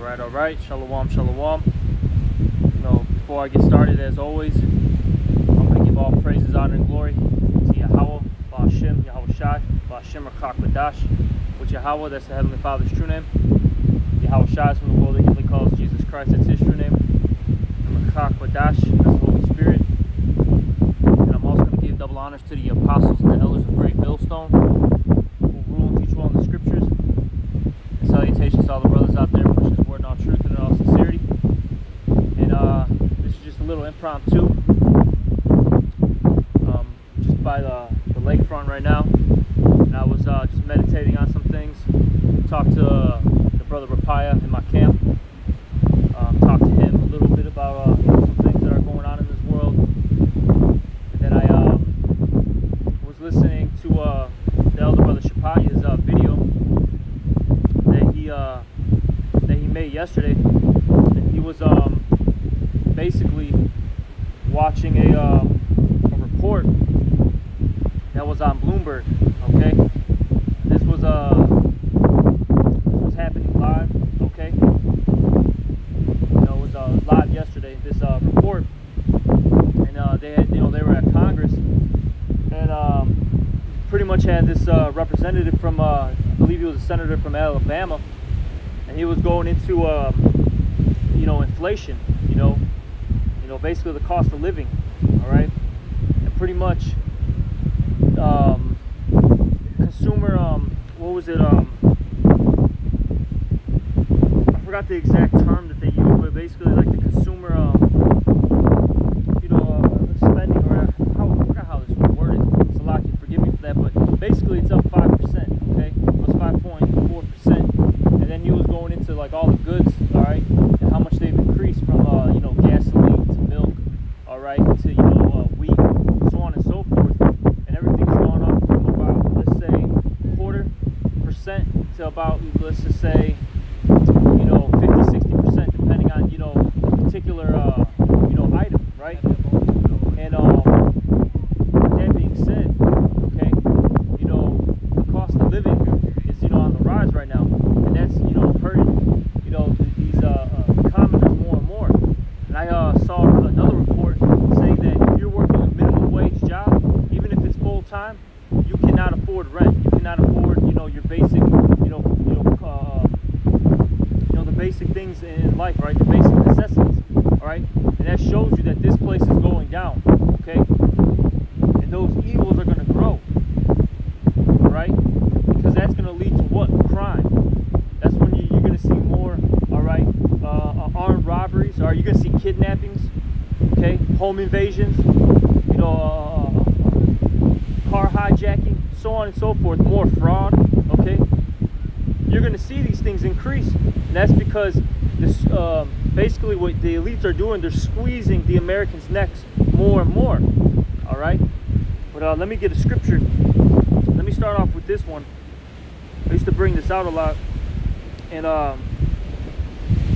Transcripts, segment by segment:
All right. Shalom, shalom. Before I get started, as always, I'm going to give all praises, honor, and glory to Yahweh, Ba'ashem, Yahweh Shai, Ba'ashem Rakak Badash, which Yahweh, that's the Heavenly Father's true name. Yahweh Shai is from the world that calls Jesus Christ, that's his true name. And Rakak Badash, that's the Holy Spirit. And I'm also going to give double honors to the apostles and the elders of Great Millstone, who rule and teach well in the scriptures. And salutations to all the brothers out there pushing this word in all truth and in all sincerity. And this is just a little impromptu, just by the lakefront right now. And I was just meditating on some things. Talked to the brother Rapaya in my camp. Talked to him a little bit about some things that are going on in this world. And then I was listening to the elder brother Shapaya's video that he made yesterday. And he was basically watching a report that was on Bloomberg. Okay, this was happening live. Okay, it was live yesterday. This report, and they were at Congress, and pretty much had this representative from I believe he was a senator from Alabama, and he was going into inflation. Basically the cost of living. All right, and pretty much consumer what was it, I forgot the exact term that they used, but basically like the consumer spending, or I forgot how this was worded. Salaki, forgive me for that, but basically it's up 5%. Okay, it was 5.4%, and then he was going into like all the goods, all right, and how much they've increased from gasoline to milk, all right, to wheat, so on and so forth, and everything's gone up from about, let's say, 0.25% to about, let's just say, 50-60%, depending on particular item, right? And that being said, okay, the cost of living is on the rise right now, and that's hurting these commoners more and more. And I saw another report saying that if you're working a minimum wage job, even if it's full time, you cannot afford rent. You cannot afford your basic the basic things in life, right? The basic necessities, all right? And that shows you that this place is going down, okay? And those evils are going to grow, all right? Because that's going to lead to what? Crime. That's when you're going to see more, all right, armed robberies, or you're going to see kidnappings, okay? Home invasions, car hijacking, so on and so forth, more fraud, okay? You're going to see these things increase, and that's because this basically what the elites are doing, they're squeezing the Americans' necks more and more, all right? But let me get a scripture. Let me start off with this one. I used to bring this out a lot, and I'm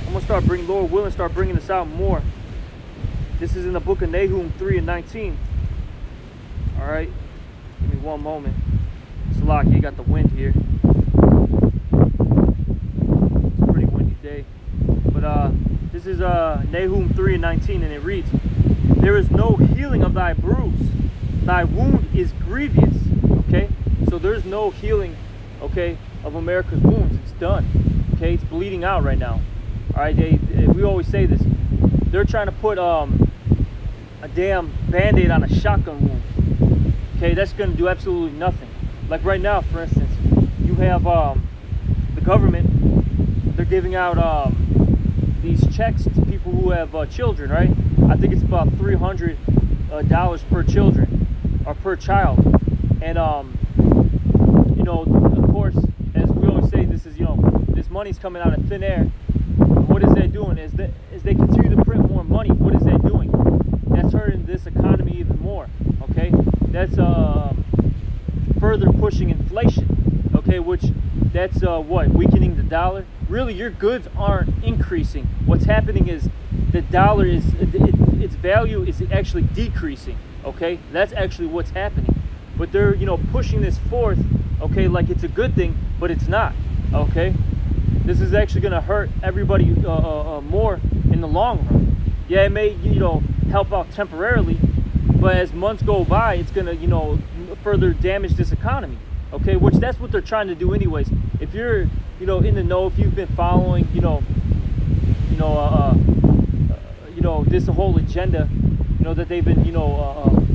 going to start bringing, Lord willing, start bringing this out more. This is in the book of Nahum 3:19. All right, give me one moment. Salaki, you got the wind here. It's a pretty windy day. But this is Nahum 3:19, and it reads, "There is no healing of thy bruise. Thy wound is grievous." Okay, so there's no healing, okay, of America's wounds. It's done. Okay, it's bleeding out right now. All right, we always say this. They're trying to put a damn band-aid on a shotgun wound. Okay, that's going to do absolutely nothing. Like right now, for instance, you have the government, they're giving out these checks to people who have children, right? I think it's about $300 per children, or per child. And of course, as we always say, this is this money's coming out of thin air. And what is that doing? Is they continue to print more money. What is that doing? That's hurting this economy even more. Okay, that's further pushing inflation. Okay, which that's what, weakening the dollar. Really, your goods aren't increasing. What's happening is the dollar is its value is actually decreasing. Okay, that's actually what's happening. But they're pushing this forth. Okay, like it's a good thing, but it's not. Okay, this is actually going to hurt everybody more in the long run. Yeah, it may, you know, help out temporarily, but as months go by, it's going to, you know, further damage this economy. Okay, which that's what they're trying to do anyways. If you're, you know, in the know, if you've been following, you know, this whole agenda, you know, that they've been, you know,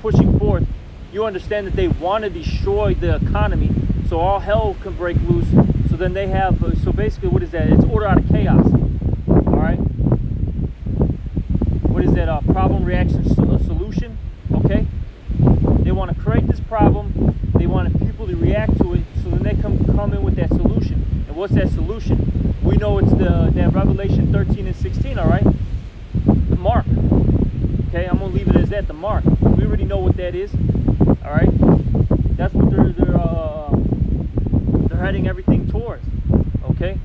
pushing forth, you understand that they want to destroy the economy so all hell can break loose. So then they have, so basically, what is that? It's order out of chaos. All right. What is that? Problem, reaction, solution. Okay. They want to create this problem. They want people to react to it. So then they come in with that solution. And what's that solution? We know it's that Revelation 13 and 16. All right. The mark. Okay. I'm gonna leave it as that. The mark. We already know what that is. All right. That's what they're heading everything towards. Okay.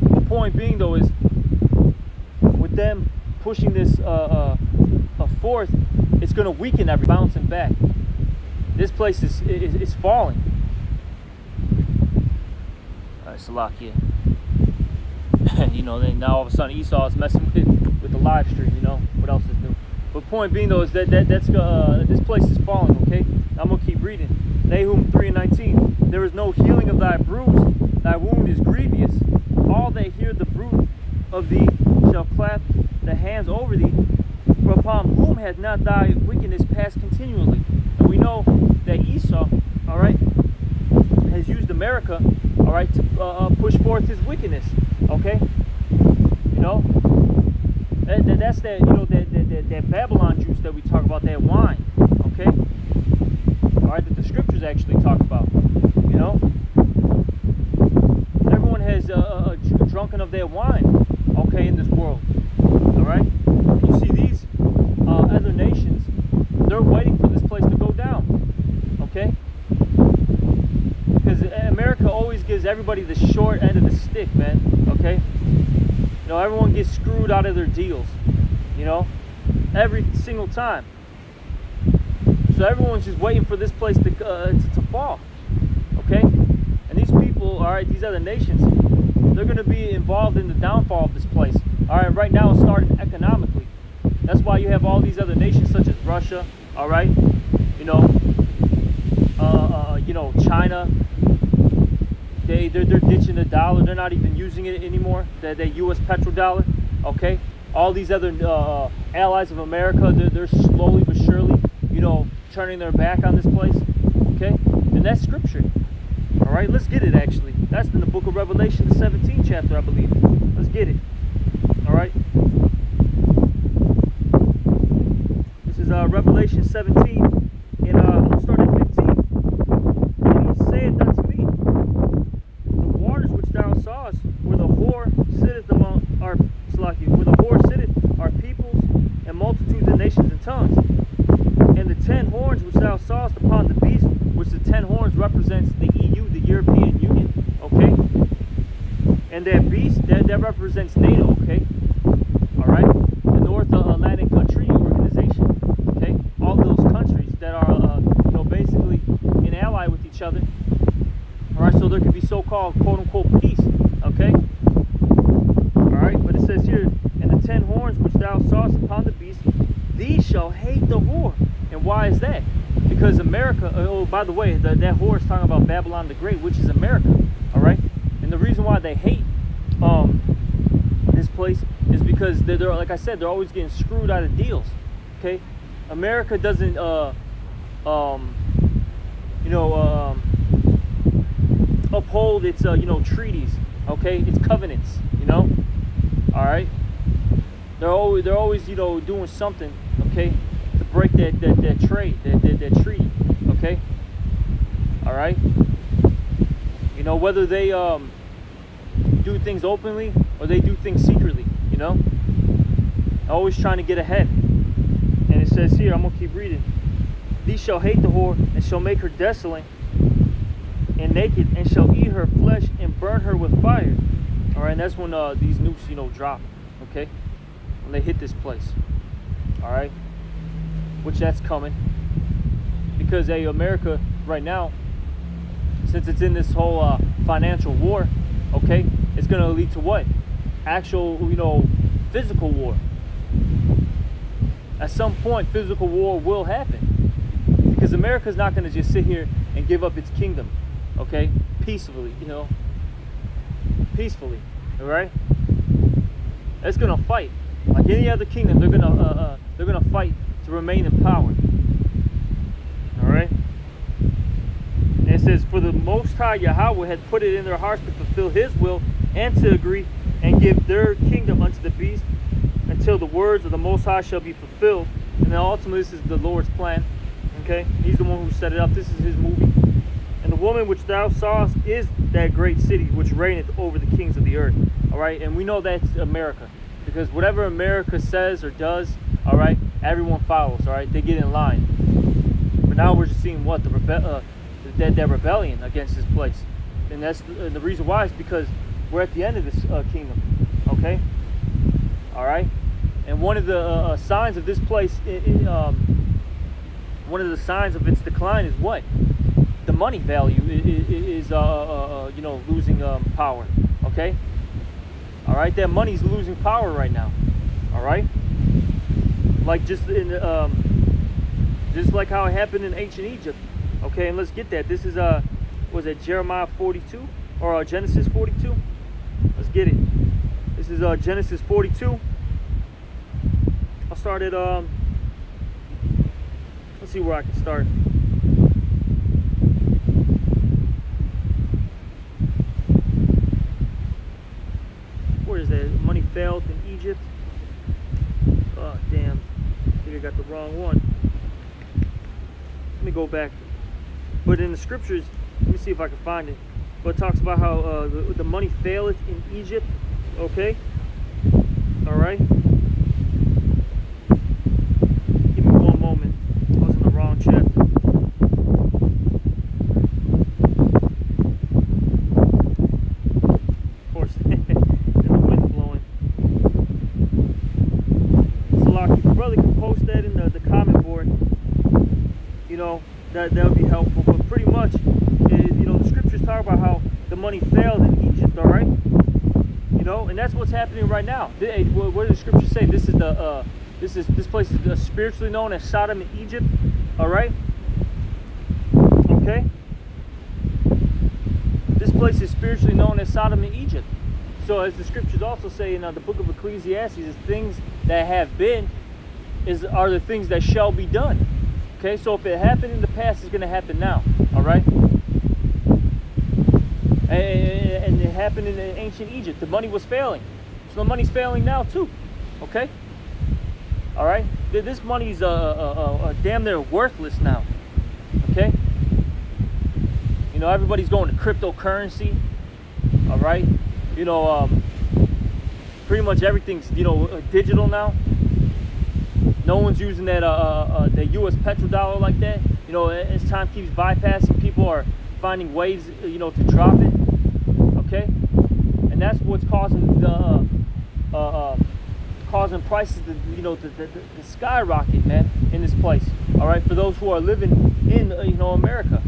The point being though is, with them pushing this forth, it's going to weaken every bouncing back. This place is falling. All right, Salakia. You know, then now all of a sudden Esau is messing with the live stream. You know what else is new? But point being though is that this place is falling. Okay, I'm gonna keep reading. Nahum 3:19. There is no healing of thy bruise; thy wound is grievous. All that hear the bruit of thee shall clap the hands over thee. For upon whom hath not thy wickedness passed continually? And we know that Esau, all right, has used America, all right, to push forth his wickedness. Okay, you know, that's that, you know, that Babylon juice that we talk about, that wine. Okay, all right, that the scriptures actually talk about. You know, everyone has drunken of their wine. Okay, in this world. All right, you see these other nations, they're waiting for this place to go down. Okay, because America always gives everybody the short end of the stick, man. Okay, you know, everyone gets screwed out of their deals, you know, every single time. So everyone's just waiting for this place to fall. Okay, and these people, all right, these other nations, they're going to be involved in the downfall of this place. All right, right now it's starting economically. That's why you have all these other nations such as Russia. All right, you know, China. They're ditching the dollar. They're not even using it anymore. The U.S. petrodollar. Okay, all these other allies of America, they're slowly but surely, you know, turning their back on this place. Okay, and that's scripture. All right, let's get it. Actually, that's in the book of Revelation, the 17th chapter, I believe. Let's get it. All right. This is Revelation 17, and we'll start at 15. And he saith unto me, the waters which thou sawest, where the whore sitteth among our where the whore sitteth, are peoples and multitudes and nations and tongues. And the 10 horns which thou sawest upon the beast, which the 10 horns represents the EU, the European Union. Okay. And that beast, that represents NATO, okay? All right? The North Atlantic Treaty Organization, okay? All those countries that are, you know, basically an ally with each other. All right, so there could be so-called, quote-unquote, peace, okay? All right, but it says here, and the 10 horns which thou sawest upon the beast, these shall hate the whore. And why is that? Because America, oh, by the way, that whore is talking about Babylon the Great, which is America, all right? And the reason why they hate this place is because they're, like I said, they're always getting screwed out of deals. Okay, America doesn't uphold its treaties. Okay, its covenants. You know, all right. They're always doing something. Okay, to break that trade, that treaty. Okay, all right. You know, whether they do things openly or they do things secretly, you know, always trying to get ahead. And it says here, I'm gonna keep reading, these shall hate the whore and shall make her desolate and naked, and shall eat her flesh and burn her with fire. All right, and that's when these nukes drop. Okay, when they hit this place. All right, which that's coming, because America right now, since it's in this whole financial war, okay, it's going to lead to what? Actual, you know, physical war. At some point, physical war will happen, because America's not going to just sit here and give up its kingdom, okay, peacefully, you know, peacefully, all right? It's going to fight like any other kingdom. They're going to fight to remain in power, all right? And it says, for the Most High Yahweh had put it in their hearts to fulfill His will and to agree and give their kingdom unto the beast, until the words of the Most High shall be fulfilled. And then ultimately, this is the Lord's plan. Okay, He's the one who set it up. This is His movie. And the woman which thou sawest is that great city which reigneth over the kings of the earth. All right, and we know that's America, because whatever America says or does, all right, everyone follows. All right, they get in line. But now we're just seeing what that rebellion against this place, and that's the reason why is because we're at the end of this kingdom. Okay. All right, and one of the signs of this place, one of the signs of its decline is what? The money value is you know, losing power. Okay, all right, that money's losing power right now. All right, like just like how it happened in ancient Egypt. Okay, and let's get that. This is was it Jeremiah 42 or Genesis 42? Let's get it. This is Genesis 42. I'll start at let's see where I can start. Where is that? Money failed in Egypt. Oh damn! I think I got the wrong one. Let me go back. But in the scriptures, let me see if I can find it. But it talks about how the money faileth in Egypt. Okay. All right. Give me one moment. I was in the wrong chapter. Of course, and the wind blowing. So, like, if your brother can post that in the comment board, you know, that would be helpful. But pretty much, you know, the scriptures talk about how the money failed in Egypt. All right. And that's what's happening right now. What does the scripture say? This is this place is spiritually known as Sodom and Egypt. All right. Okay. This place is spiritually known as Sodom and Egypt. So, as the scriptures also say in the book of Ecclesiastes, is things that have been are the things that shall be done. Okay. So, if it happened in the past, it's going to happen now. All right. And it happened in ancient Egypt. The money was failing. So the money's failing now too. Okay? All right? This money's damn near worthless now. Okay? You know, everybody's going to cryptocurrency. All right? You know, pretty much everything's, you know, digital now. No one's using that U.S. petrodollar like that. You know, as time keeps bypassing, people are finding ways, you know, to drop it. Okay, and that's what's causing the causing prices to, you know, the skyrocket, man, in this place. All right, for those who are living in you know, America,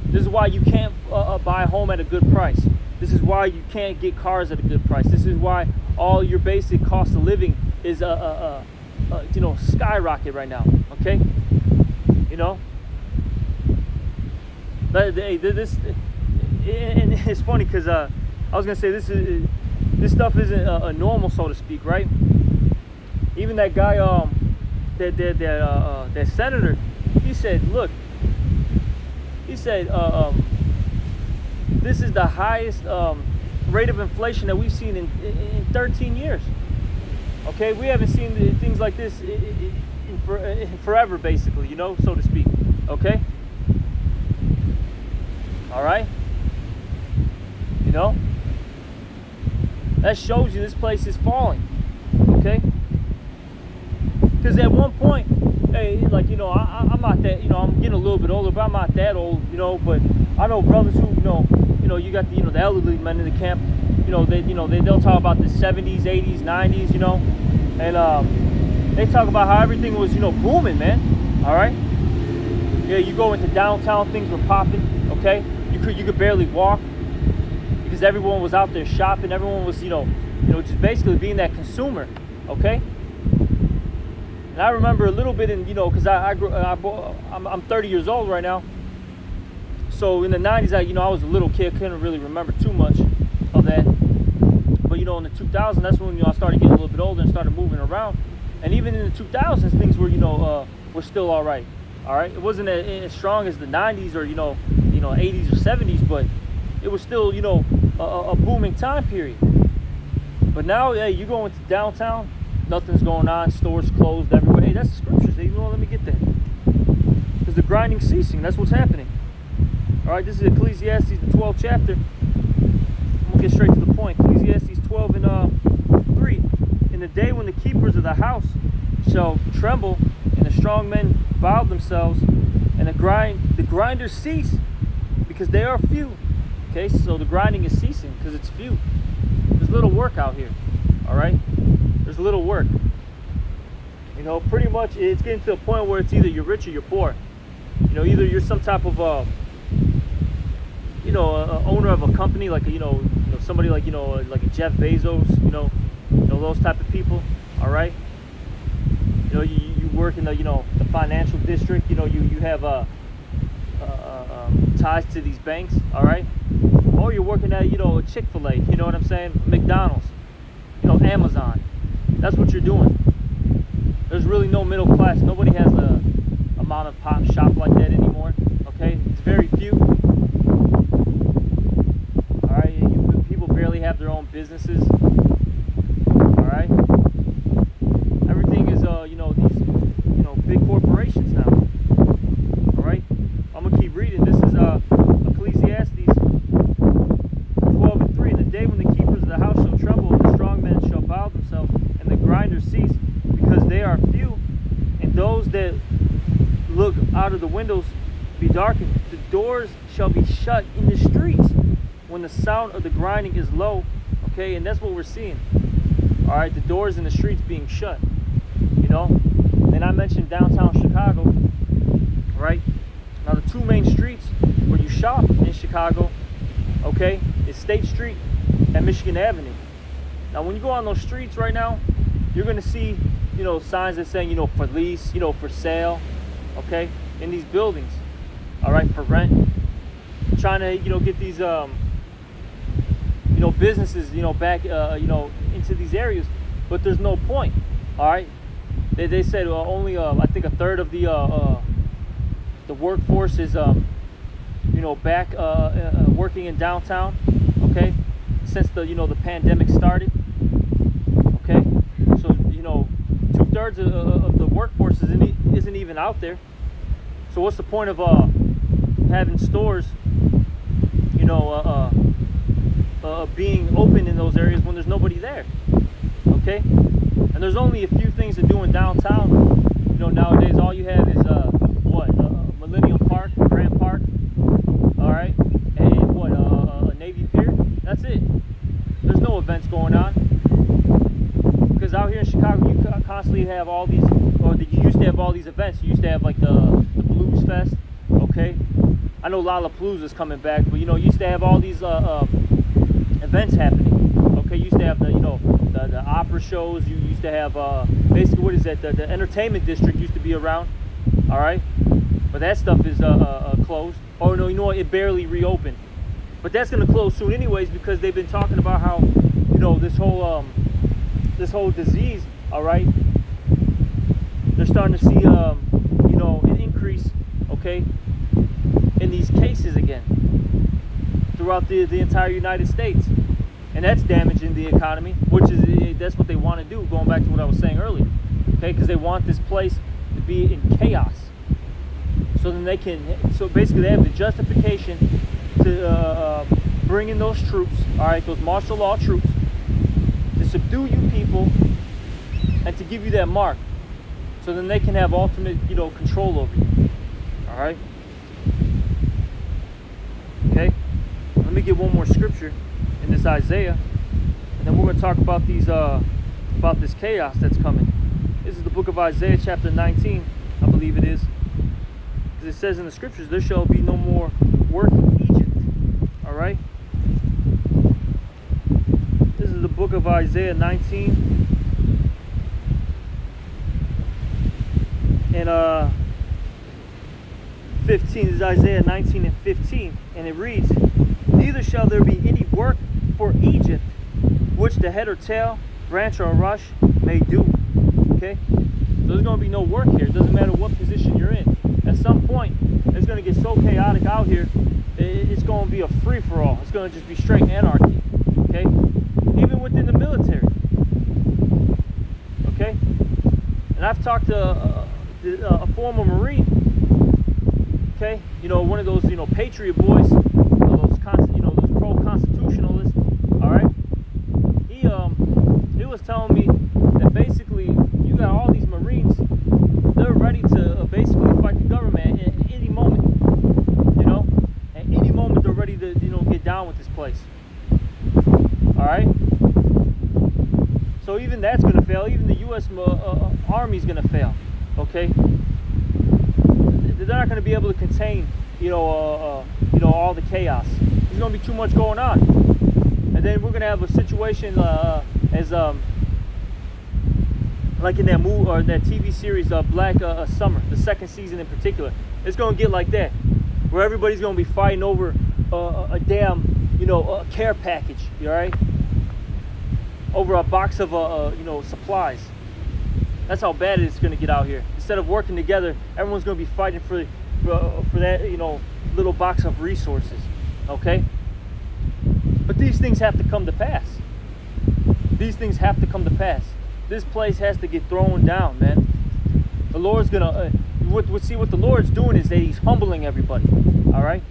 this is why you can't buy a home at a good price. This is why you can't get cars at a good price. This is why all your basic cost of living is you know, skyrocket right now. Okay, you know. But this, and it's funny because I was gonna say this stuff isn't a normal, so to speak, right? Even that guy, that senator, he said, look, he said, this is the highest rate of inflation that we've seen in 13 years. Okay, we haven't seen things like this in forever, basically, you know, so to speak. Okay. All right, you know, that shows you this place is falling. Okay, because at one point, hey, like, you know, I'm not that, you know, I'm getting a little bit older, but I'm not that old, you know. But I know brothers who, you know, you got the, you know, the elderly men in the camp, you know, they'll talk about the 70s, 80s, 90s, you know, and they talk about how everything was, you know, booming, man. All right, yeah, you go into downtown, things were popping. Okay. You could barely walk. You could because everyone was out there shopping. Everyone was, just basically being that consumer, okay? And I remember a little bit in, because I'm 30 years old right now. So in the 90s, I was a little kid, couldn't really remember too much of that. But, in the 2000s, that's when, I started getting a little bit older and started moving around. And even in the 2000s, things were, were still all right. All right, it wasn't as strong as the 90s or 80s or 70s, but it was still a booming time period. But now, hey, you go into downtown, nothing's going on, stores closed everywhere. Hey, that's the scriptures. Hey, let me get that. Because the grinding ceasing, that's what's happening. All right, this is Ecclesiastes, the 12th chapter. I'm gonna get straight to the point. Ecclesiastes 12 and 3. In the day when the keepers of the house shall tremble, and the strong men bow themselves, and the grinders cease, because they are few. Okay, so the grinding is ceasing because it's few. There's little work out here. All right, there's little work. Pretty much it's getting to a point where it's either you're rich or you're poor. Either you're some type of a owner of a company, like somebody like like a Jeff Bezos, those type of people. All right, you work in the the financial district. You have ties to these banks. All right, or you're working at a Chick-fil-A. You know what I'm saying? McDonald's. Amazon. That's what you're doing. There's really no middle class. Nobody has a mom and pop shop like that anymore. Okay, it's very few. All right, people barely have their own businesses. All right, everything is these big corporations now. All right, I'm gonna keep reading. This is Ecclesiastes 12 and 3. In the day when the keepers of the house shall tremble, and the strong men shall bow themselves, and the grinders cease, because they are few, and those that look out of the windows be darkened. The doors shall be shut in the streets when the sound of the grinding is low. Okay, and that's what we're seeing. All right, the doors in the streets being shut. And I mentioned downtown Chicago. Right now, the two main streets where you shop in Chicago, okay, is State Street and Michigan Avenue. Now, when you go on those streets right now, you're gonna see signs that saying for lease, for sale, okay, in these buildings. All right, for rent. Trying to get these businesses back into these areas, but there's no point. All right, they said only I think a third of the workforce is back working in downtown. Okay, since the pandemic started. Okay, so 2/3 of the workforce isn't even out there. So what's the point of having stores being open in those areas when there's nobody there? Okay, and there's only a few things to do in downtown. Nowadays all you have is Millennium Park, Grant Park, all right, and a Navy Pier. That's it. There's no events going on, because out here in Chicago you constantly have all these, you used to have all these events. You used to have like the Blues Fest. Okay, I know Lollapalooza is coming back, but you used to have all these events happening. Okay, you used to have the opera shows. You used to have basically, what is that? The entertainment district used to be around. All right, but that stuff is closed. Oh no, you know what? It barely reopened, but that's gonna close soon anyways, because they've been talking about how this whole disease. All right, they're starting to see an increase. Okay, in these cases again throughout the entire United States, and that's damaging the economy, which is that's what they want to do. Going back to what I was saying earlier, okay, because they want this place to be in chaos, so then they can. So basically, they have the justification to bring in those troops. All right, those martial law troops to subdue you people and to give you that mark, so then they can have ultimate control over you. All right. Okay, let me get one more scripture in this Isaiah, and then we're going to talk about about this chaos that's coming. This is the book of Isaiah chapter 19, I believe it is. As it says in the scriptures, there shall be no more work in Egypt. All right, book of Isaiah 19 and 15. This is Isaiah 19 and 15, and it reads, "Neither shall there be any work for Egypt, which the head or tail, branch or rush may do." Okay? So there's going to be no work here. It doesn't matter what position you're in. At some point, it's going to get so chaotic out here, it's going to be a free-for-all. It's going to just be straight anarchy. Okay? Even within the military. Okay? And I've talked to a former Marine. Okay? You know, one of those, you know, patriot boys, those pro-constitutionalists. All right? He was telling me that basically you got all these Marines, they're ready to basically fight the government at any moment. You know, at any moment they're ready to, you know, get down with this place. All right. So even that's going to fail. Even the U.S. Army is going to fail. Okay. They're not going to be able to contain, you know, all the chaos. There's going to be too much going on, and then we're going to have a situation like in that movie or that TV series, Black Summer, the second season in particular. It's going to get like that, where everybody's going to be fighting over a damn, you know, a care package, all right? Over a box of, you know, supplies. That's how bad it's going to get out here. Instead of working together, everyone's going to be fighting for that, you know, little box of resources, okay? But these things have to come to pass. These things have to come to pass. This place has to get thrown down, man. The Lord's gonna, see what the Lord's doing is that He's humbling everybody, all right?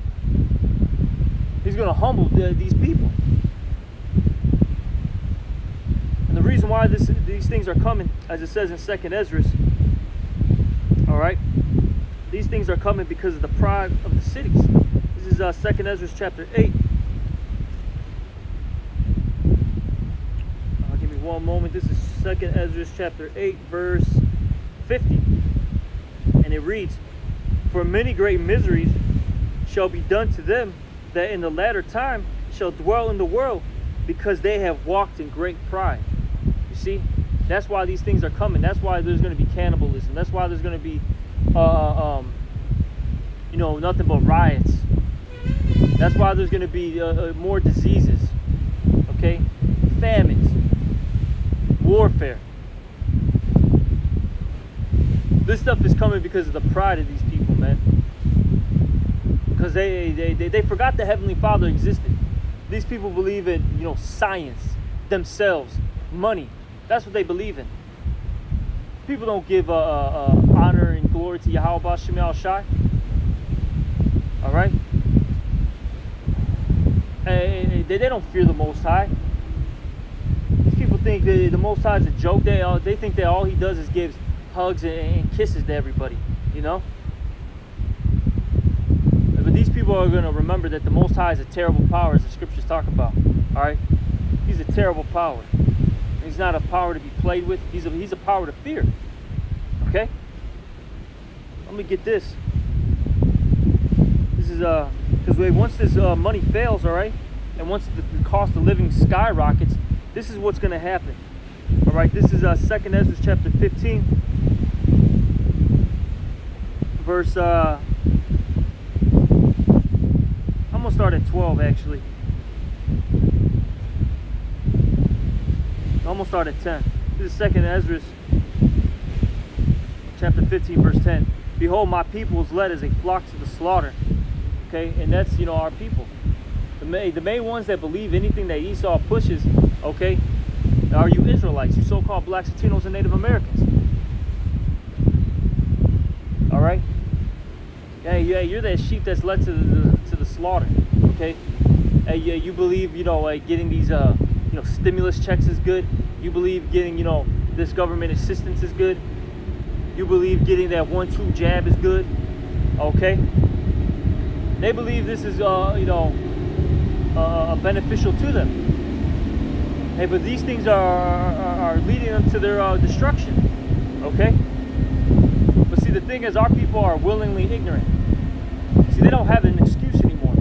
He's gonna humble these people. And the reason why these things are coming, as it says in 2nd Ezra, all right? These things are coming because of the pride of the cities. This is 2nd Ezra chapter 8. Give me one moment. This is 2nd Ezra chapter 8 verse 50, and it reads, "For many great miseries shall be done to them that in the latter time shall dwell in the world, because they have walked in great pride." You see, that's why these things are coming. That's why there's going to be cannibalism. That's why there's going to be you know, nothing but riots. That's why there's going to be more diseases, okay, famines, warfare. This stuff is coming because of the pride of these people, man. Because they forgot the Heavenly Father existed. These people believe in, you know, science, themselves, money. That's what they believe in. People don't give honor and glory to Yahweh Shem Al Shai. All right. They don't fear the Most High. People think that the Most High is a joke. They think that all He does is gives hugs and kisses to everybody, you know. But these people are going to remember that the Most High is a terrible power, as the scriptures talk about. All right, He's a terrible power. He's not a power to be played with. He's a power to fear. Okay. Let me get this. This is because once this money fails, all right, and once the cost of living skyrockets, this is what's going to happen. All right, this is 2nd Ezra chapter 15, verse, I'm going to start at 12 actually. I'm going to start at 10. This is 2nd Ezra chapter 15, verse 10. "Behold, my people is led as a flock to the slaughter." Okay, and that's, you know, our people. The main ones that believe anything that Esau pushes, okay, are you Israelites, you so-called blacks, Latinos, and Native Americans. All right. Yeah, you're that sheep that's led to the slaughter. Okay. Hey, yeah, you believe, you know, like getting these, you know, stimulus checks is good. You believe getting, you know, this government assistance is good. You believe getting that 1-2 jab is good. Okay. They believe this is, you know, beneficial to them. Hey, but these things are leading them to their destruction. Okay. But see, the thing is, our people are willingly ignorant. See, they don't have an excuse anymore.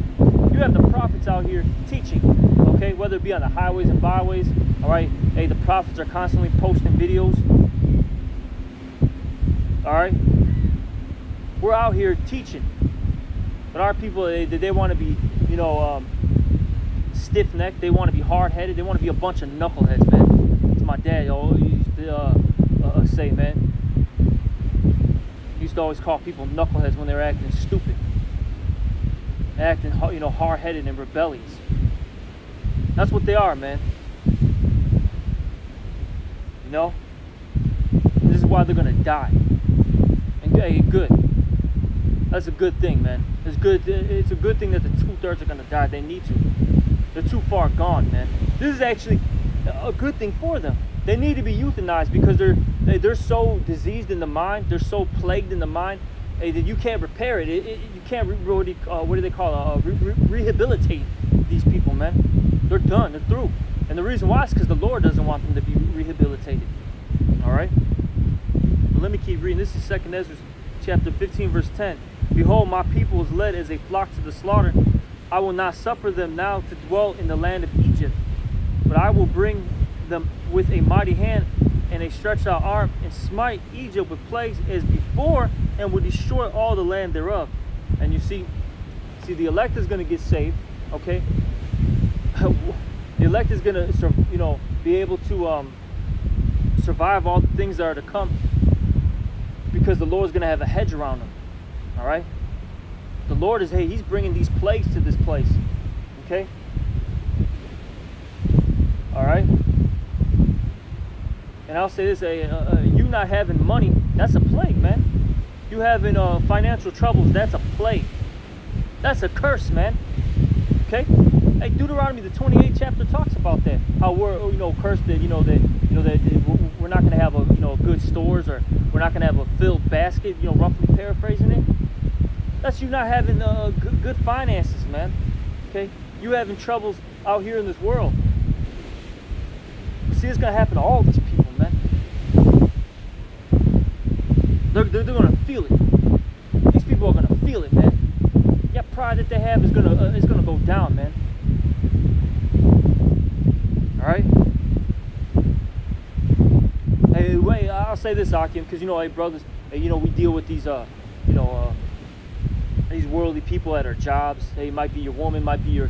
You have the prophets out here teaching, okay? Whether it be on the highways and byways, all right? Hey, the prophets are constantly posting videos, all right? We're out here teaching. But our people, they want to be, you know, stiff-necked. They want to be hard-headed. They want to be a bunch of knuckleheads, man. It's my dad always used to say, man. He used to always call people knuckleheads when they were acting stupid. Acting, you know, hard-headed and rebellious. That's what they are, man. You know? This is why they're going to die. And hey, good. That's a good thing, man. It's good. It's a good thing that the 2/3 are going to die. They need to. They're too far gone, man. This is actually a good thing for them. They need to be euthanized because they're so diseased in the mind. They're so plagued in the mind that you can't repair it. You can't what do they call it? Rehabilitate these people, man. They're done. They're through. And the reason why is because the Lord doesn't want them to be rehabilitated. All right. But let me keep reading. This is 2nd Ezra chapter 15, verse 10. Behold, my people is led as a flock to the slaughter. I will not suffer them now to dwell in the land of Egypt, but I will bring them with a mighty hand and a stretched out arm, and smite Egypt with plagues as before, and will destroy all the land thereof. And you see the elect is going to get saved, okay? The elect is going to, you know, be able to survive all the things that are to come, because the Lord's going to have a hedge around them. All right, the Lord is, hey, he's bringing these plagues to this place, okay? All right, and I'll say this, you not having money, that's a plague, man. You having financial troubles, that's a plague. That's a curse, man. Okay? Hey, Deuteronomy the 28th chapter talks about that. How we're, you know, cursed that, that we're not going to have good stores, or we're not going to have a filled basket, roughly paraphrasing it. That's you not having good finances, man. Okay? You having troubles out here in this world. See, it's going to happen to all these people, man. They're going to feel it. These people are going to feel it, man. That pride that they have is gonna go down, man. All right. Hey, wait. I'll say this, Akim, because hey, brothers, hey, we deal with these, these worldly people at our jobs. Hey, it might be your woman, might be your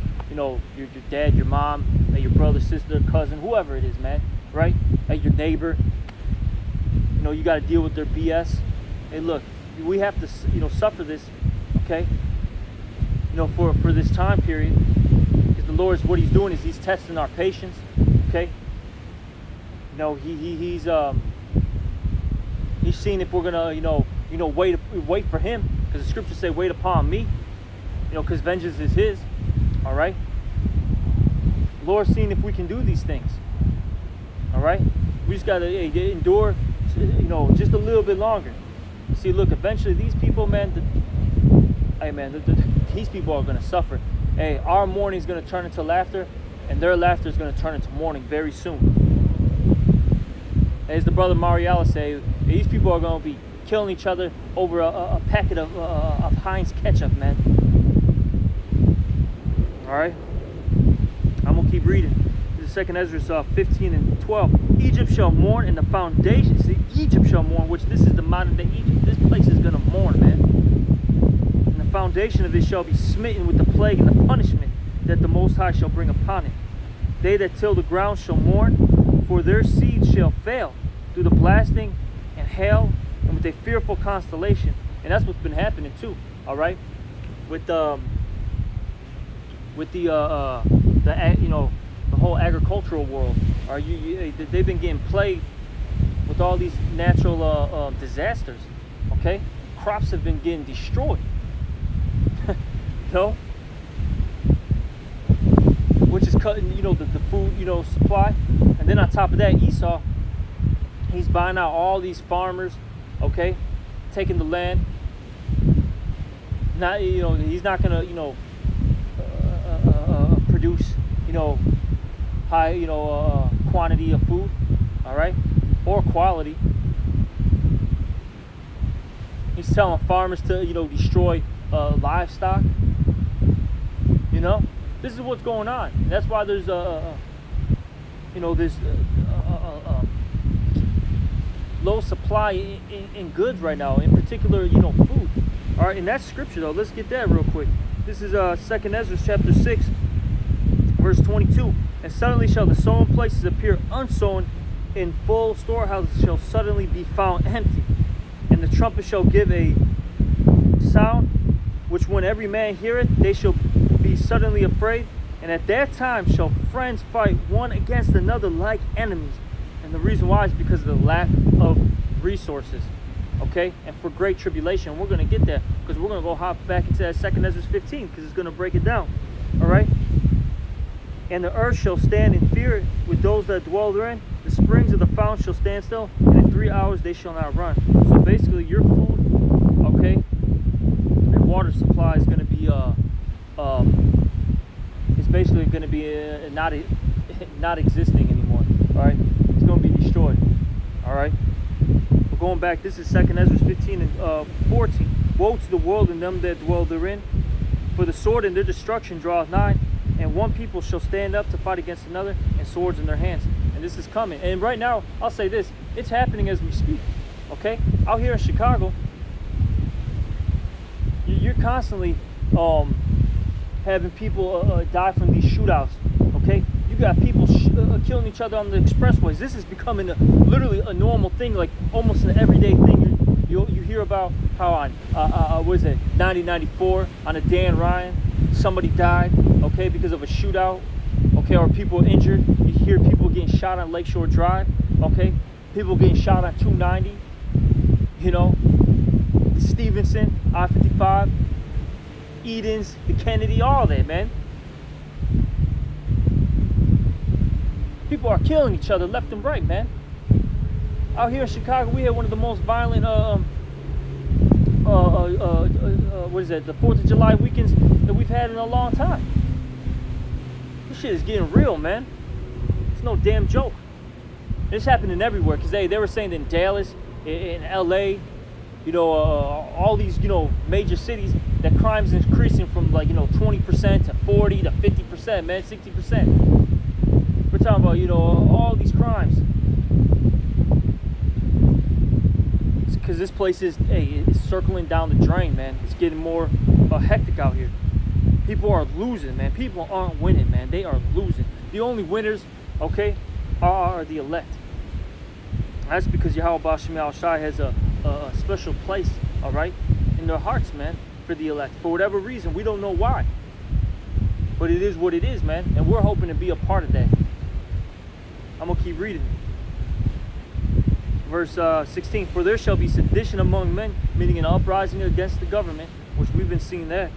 dad, your mom, hey, your brother, sister, cousin, whoever it is, man. Right? Hey, your neighbor. You got to deal with their BS. Hey, look, we have to, suffer this, okay? For this time period, because the Lord's, what He's doing is He's testing our patience, okay? He's seeing if we're gonna, wait for Him, because the Scriptures say, "Wait upon Me," because vengeance is His. All right. The Lord's seeing if we can do these things. All right. We just gotta endure, just a little bit longer. See, look, eventually these people, man. Hey, man, these people are going to suffer. Hey, our mourning is going to turn into laughter, and their laughter is going to turn into mourning very soon. As the brother Mariella say, these people are going to be killing each other over a packet of Heinz ketchup, man. All right, I'm going to keep reading. This is 2nd Ezra 15 and 12. Egypt shall mourn, and the foundation. See, Egypt shall mourn, which this is the modern day Egypt. This place is going to mourn, man. The foundation of it shall be smitten with the plague and the punishment that the Most High shall bring upon it. They that till the ground shall mourn, for their seed shall fail through the blasting and hail and with a fearful constellation. And that's what's been happening too. All right, with the whole agricultural world. They've been getting plagued with all these natural disasters. Okay, crops have been getting destroyed. Which is cutting, the food, supply. And then on top of that, Esau, he's buying out all these farmers, okay, taking the land. Not, he's not gonna, produce, high, quantity of food, all right, or quality. He's telling farmers to, destroy livestock. You know, this is what's going on. And that's why there's you know, this low supply in goods right now, in particular, you know, food. All right, and that's scripture though. Let's get that real quick. This is 2nd Ezra chapter 6, verse 22. And suddenly shall the sown places appear unsown, in full storehouses shall suddenly be found empty. And the trumpet shall give a sound, which when every man heareth, they shall be suddenly afraid. And at that time shall friends fight one against another like enemies. And the reason why is because of the lack of resources. Okay, and for great tribulation, we're going to get there, because we're going to go hop back into that 2nd Ezra 15, because it's going to break it down. All right. And the earth shall stand in fear with those that dwell therein. The springs of the fountain shall stand still, and in 3 hours they shall not run. So basically, your food, okay, and water supply is going to be it's basically going to be not existing anymore. All right, it's going to be destroyed. All right. Going back, this is 2nd Ezra 15 and 14. Woe to the world and them that dwell therein, for the sword and their destruction draweth nigh, and one people shall stand up to fight against another, and swords in their hands. And this is coming. And right now, I'll say this, it's happening as we speak. Okay, out here in Chicago, you're constantly having people die from these shootouts. Okay, you got people killing each other on the expressways. This is becoming literally a normal thing, like almost an everyday thing. You hear about how on what is it, 1994 on a Dan Ryan, somebody died, okay, because of a shootout, okay, or people injured. You hear people getting shot on Lakeshore Drive, okay, people getting shot on 290, you know, Stevenson, I-55, Edens, the Kennedy, all that, man. People are killing each other left and right, man. Out here in Chicago, we had one of the most violent, what is it, the 4th of July weekends that we've had in a long time. This shit is getting real, man. It's no damn joke. It's happening everywhere, because they were saying that in Dallas, in LA, you know, all these, you know, major cities, that crime's increasing from, like, you know, 20% to 40 to 50%, man, 60%. We're talking about, you know, all these crimes. It's because this place is, hey, it's circling down the drain, man. It's getting more hectic out here. People are losing, man. People aren't winning, man. They are losing. The only winners, okay, are the elect. That's because Yahweh Bashim Al-Shai has a special place, all right, in their hearts, man, for the elect. For whatever reason, we don't know why. But it is what it is, man. And we're hoping to be a part of that. I'm going to keep reading. Verse 16. For there shall be sedition among men, meaning an uprising against the government, which we've been seeing that,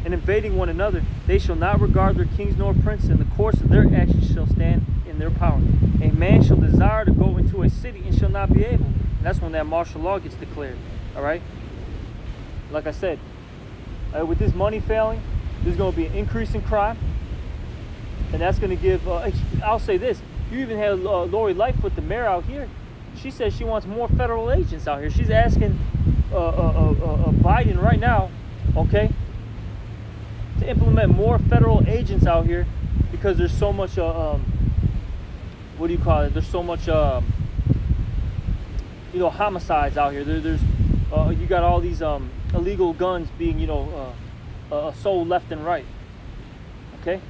and invading one another. They shall not regard their kings nor princes, and the course of their actions shall stand in their power. A man shall desire to go into a city and shall not be able. And that's when that martial law gets declared. All right? Like I said, with this money failing, there's going to be an increase in crime. And that's going to give, I'll say this, you even had Lori Lightfoot, the mayor out here. She says she wants more federal agents out here. She's asking Biden right now, okay, to implement more federal agents out here, because there's so much, what do you call it? There's so much, you know, homicides out here. There's you got all these illegal guns being, you know, sold left and right. Okay.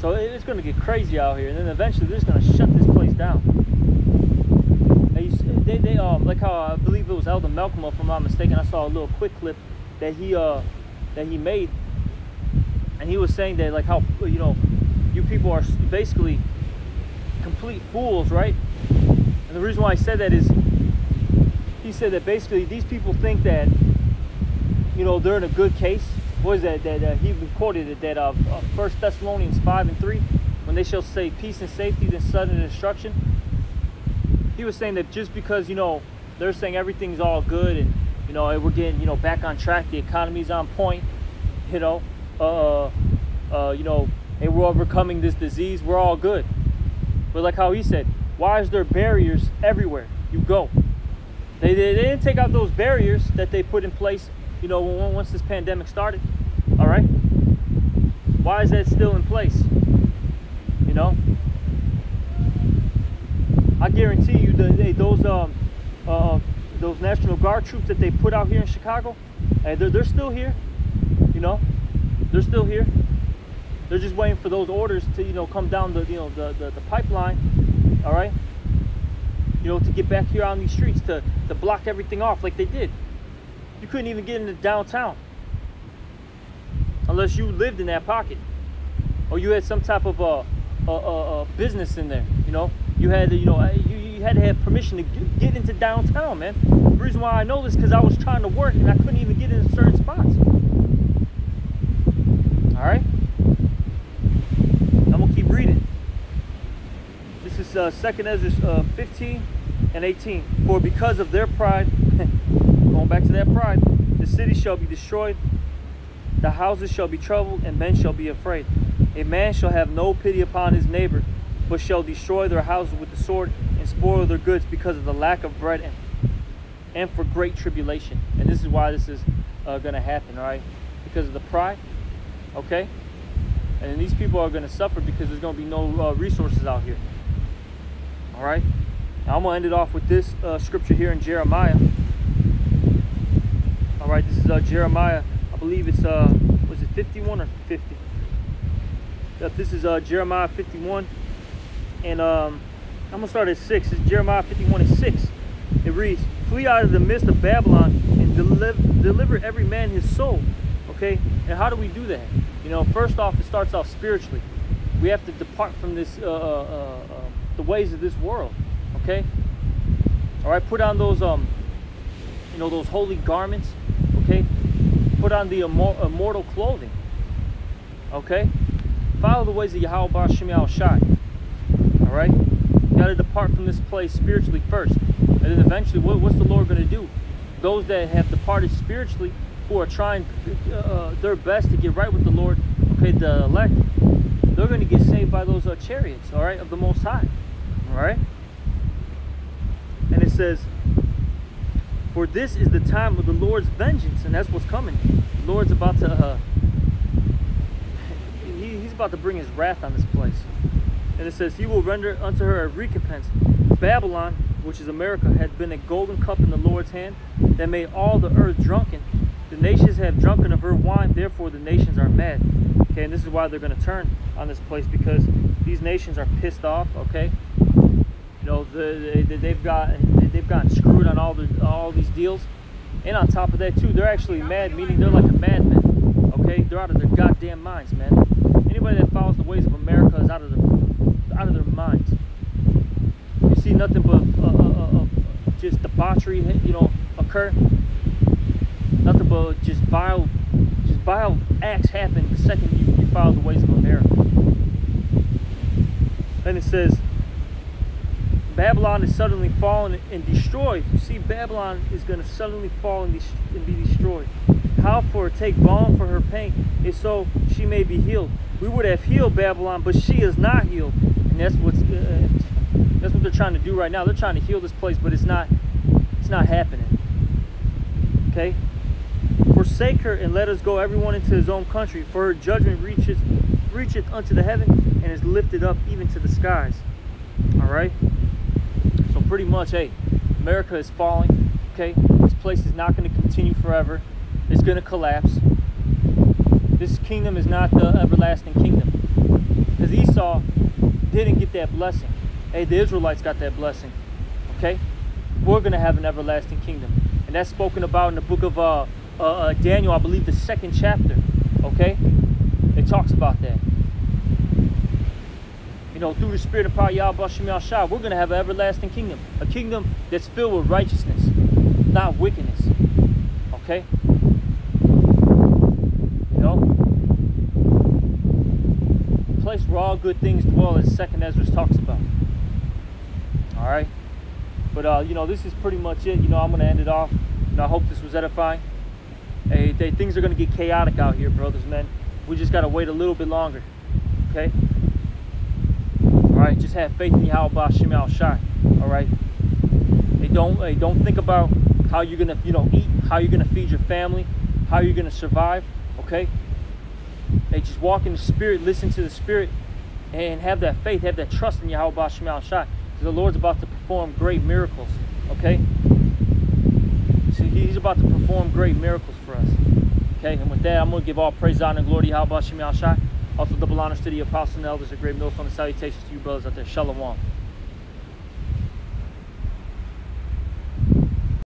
So it's going to get crazy out here, and then eventually they're just going to shut this place down. They like how I believe it was Elder Malcolm, if I'm not mistaken. I saw a little quick clip that he made, and he was saying that, like, how, you know, you people are basically complete fools, right? And the reason why I said that is, he said that basically these people think that, you know, they're in a good case. What is that? He quoted it, that 1 Thessalonians 5:3, when they shall say peace and safety, then sudden destruction. He was saying that just because, you know, they're saying everything's all good, and, you know, we're getting, you know, back on track, the economy's on point, you know, you know, hey, we're overcoming this disease, we're all good. But like how he said, why is there barriers everywhere you go? They didn't take out those barriers that they put in place you know, once this pandemic started. All right. Why is that still in place? You know, I guarantee you that those National Guard troops that they put out here in Chicago, they're still here. You know, they're still here. They're just waiting for those orders to, you know, come down the pipeline. All right. You know, to get back here on these streets to block everything off like they did. You couldn't even get into downtown unless you lived in that pocket, or you had some type of business in there. You know, you had to, you had to have permission to get into downtown, man. The reason why I know this is because I was trying to work and I couldn't even get into certain spots. All right, I'm gonna keep reading. This is 2nd Ezra 15 and 18. For because of their pride, going back to that pride, the city shall be destroyed, the houses shall be troubled, and men shall be afraid. A man shall have no pity upon his neighbor, but shall destroy their houses with the sword and spoil their goods because of the lack of bread and for great tribulation. And this is why this is going to happen, all right? Because of the pride, okay? And these people are going to suffer because there's going to be no resources out here. All right, now I'm gonna end it off with this scripture here in Jeremiah. All right, this is Jeremiah. I believe it's was it 51 or 50? Yep, this is Jeremiah 51, and I'm gonna start at 6. It's Jeremiah 51 and 6. It reads, "Flee out of the midst of Babylon and deliver every man his soul." Okay, and how do we do that? You know, first off, it starts off spiritually. We have to depart from this the ways of this world. Okay, all right, put on those you know, those holy garments. Okay, put on the immortal clothing. Okay, follow the ways of Yahweh B'Shem Yahushai. All right, you got to depart from this place spiritually first, and then eventually what's the Lord going to do? Those that have departed spiritually, who are trying their best to get right with the Lord, okay, the elect, they're going to get saved by those chariots, all right, of the Most High. All right, and it says, "For this is the time of the Lord's vengeance," and that's what's coming. The Lord's about to he's about to bring his wrath on this place. And it says, "He will render unto her a recompense. Babylon, which is America, had been a golden cup in the Lord's hand that made all the earth drunken. The nations have drunken of her wine, therefore the nations are mad." Okay, and this is why they're going to turn on this place, because these nations are pissed off. Okay, you know, they've gotten screwed on all these deals, and on top of that too, they're actually mad, meaning they're like a madman. Okay, they're out of their goddamn minds, man. Anybody that follows the ways of America is out of their minds. You see nothing but just debauchery, you know, occur. Nothing but just vile acts happen the second you follow the ways of America. And it says, "Babylon is suddenly fallen and destroyed." You see, Babylon is going to suddenly fall and be destroyed. "How for take balm for her pain, and so she may be healed. We would have healed Babylon, but she is not healed." And that's what they're trying to do right now. They're trying to heal this place, but it's not happening. Okay, "Forsake her and let us go everyone into his own country, for her judgment reacheth unto the heaven and is lifted up even to the skies." All right, so pretty much, hey, America is falling. Okay, this place is not going to continue forever. It's going to collapse. This kingdom is not the everlasting kingdom, because Esau didn't get that blessing. Hey, the Israelites got that blessing. Okay, we're going to have an everlasting kingdom, and that's spoken about in the book of Daniel, I believe the 2nd chapter. Okay, it talks about that. You know, through the Spirit of power, Yahweh B'Shem Yahushai, we're going to have an everlasting kingdom, a kingdom that's filled with righteousness, not wickedness. Okay, you know, a place where all good things dwell, as 2nd Ezra talks about. All right, but you know, this is pretty much it. You know, I'm going to end it off. You know, I hope this was edifying. Hey, things are going to get chaotic out here, brothers, man. We just got to wait a little bit longer. Okay? All right, just have faith in Yahweh B'Shem Yahushai. All right? Hey, don't think about how you're going to, you know, eat, how you're going to feed your family. how you're going to survive, okay? Hey, just walk in the Spirit, listen to the Spirit, and have that faith, have that trust in Yahweh Shema Shai. Because the Lord's about to perform great miracles, okay? So He's about to perform great miracles for us, okay? And with that, I'm going to give all praise, honor, and glory to Yahweh Shema Shai. Also, double honors to the apostles and elders, a great millstone and salutations to you brothers out there. Shalom.